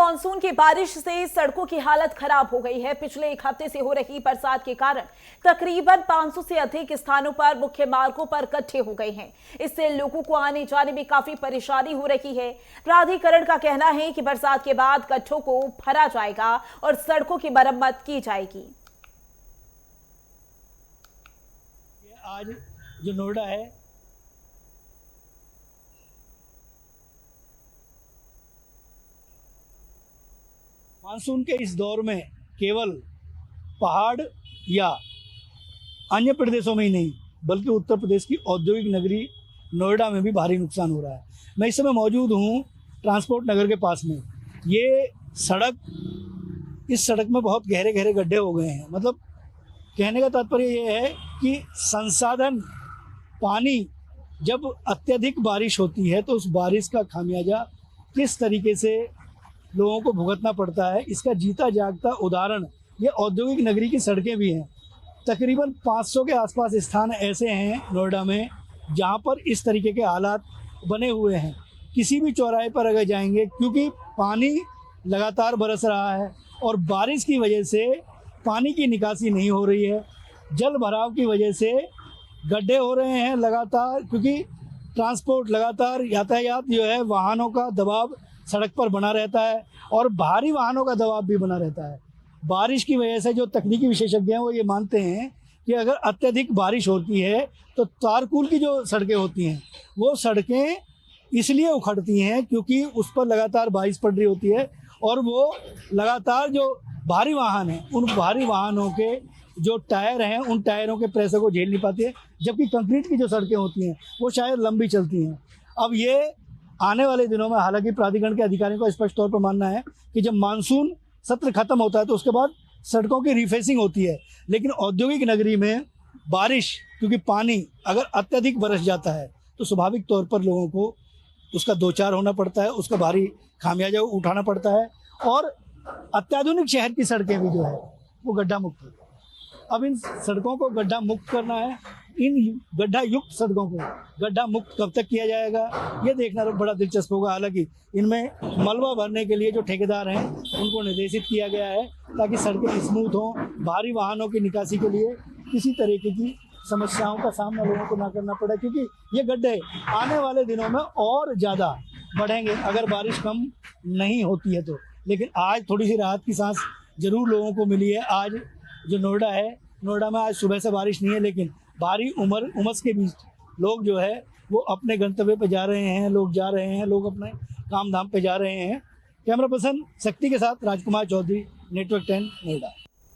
Monsoon की बारिश से सड़कों की हालत खराब हो गई है। पिछले एक हफ्ते से हो रही बरसात के कारण तकरीबन 500 से अधिक स्थानों पर मुख्य मार्गों पर गड्ढे हो गए हैं। इससे लोगों को आने जाने में काफी परेशानी हो रही है। प्राधिकरण का कहना है कि बरसात के बाद गड्ढों को भरा जाएगा और सड़कों की मरम्मत की जाएगी। आज जो नोएडा है, मानसून के इस दौर में केवल पहाड़ या अन्य प्रदेशों में ही नहीं बल्कि उत्तर प्रदेश की औद्योगिक नगरी नोएडा में भी भारी नुकसान हो रहा है। मैं इस समय मौजूद हूँ ट्रांसपोर्ट नगर के पास में। ये इस सड़क में बहुत गहरे गहरे गड्ढे हो गए हैं। मतलब कहने का तात्पर्य ये है कि संसाधन पानी जब अत्यधिक बारिश होती है तो उस बारिश का खामियाजा किस तरीके से लोगों को भुगतना पड़ता है, इसका जीता जागता उदाहरण ये औद्योगिक नगरी की सड़कें भी हैं। तकरीबन 500 के आसपास स्थान ऐसे हैं नोएडा में जहां पर इस तरीके के हालात बने हुए हैं। किसी भी चौराहे पर अगर जाएंगे, क्योंकि पानी लगातार बरस रहा है और बारिश की वजह से पानी की निकासी नहीं हो रही है, जल भराव की वजह से गड्ढे हो रहे हैं लगातार, क्योंकि ट्रांसपोर्ट लगातार यातायात जो है वाहनों का दबाव सड़क पर बना रहता है और भारी वाहनों का दबाव भी बना रहता है। बारिश की वजह से जो तकनीकी विशेषज्ञ हैं वो ये मानते हैं कि अगर अत्यधिक बारिश होती है तो तारकुल की जो सड़कें होती हैं वो सड़कें इसलिए उखड़ती हैं क्योंकि उस पर लगातार बारिश पड़ रही होती है और वो लगातार जो भारी वाहन हैं उन भारी वाहनों के जो टायर हैं उन टायरों के प्रेशर को झेल नहीं पाती है, जबकि कंक्रीट की जो सड़कें होती हैं वो शायद लंबी चलती हैं। अब ये आने वाले दिनों में, हालांकि प्राधिकरण के अधिकारियों का स्पष्ट तौर पर मानना है कि जब मानसून सत्र खत्म होता है तो उसके बाद सड़कों की रिफेसिंग होती है, लेकिन औद्योगिक नगरी में बारिश, क्योंकि पानी अगर अत्यधिक बरस जाता है तो स्वाभाविक तौर पर लोगों को उसका दो चार होना पड़ता है, उसका भारी खामियाजा उठाना पड़ता है और अत्याधुनिक शहर की सड़कें भी जो है वो गड्ढा मुक्त है। अब इन सड़कों को गड्ढा मुक्त करना है। इन गड्ढा युक्त सड़कों को गड्ढा मुक्त कब तक किया जाएगा ये देखना बड़ा दिलचस्प होगा। हालांकि इनमें मलबा भरने के लिए जो ठेकेदार हैं उनको निर्देशित किया गया है ताकि सड़कें स्मूथ हों, भारी वाहनों की निकासी के लिए किसी तरीके की समस्याओं का सामना लोगों को ना करना पड़े, क्योंकि ये गड्ढे आने वाले दिनों में और ज़्यादा बढ़ेंगे अगर बारिश कम नहीं होती है तो। लेकिन आज थोड़ी सी राहत की सांस जरूर लोगों को मिली है। आज जो नोएडा है, नोएडा में आज सुबह से बारिश नहीं है, लेकिन भारी उमस के बीच लोग जो है वो अपने गंतव्य पे जा रहे हैं, लोग जा रहे हैं, लोग अपने काम धाम पे जा रहे हैं। कैमरा पर्सन शक्ति के साथ राजकुमार चौधरी, नेटवर्क 10 नोएडा।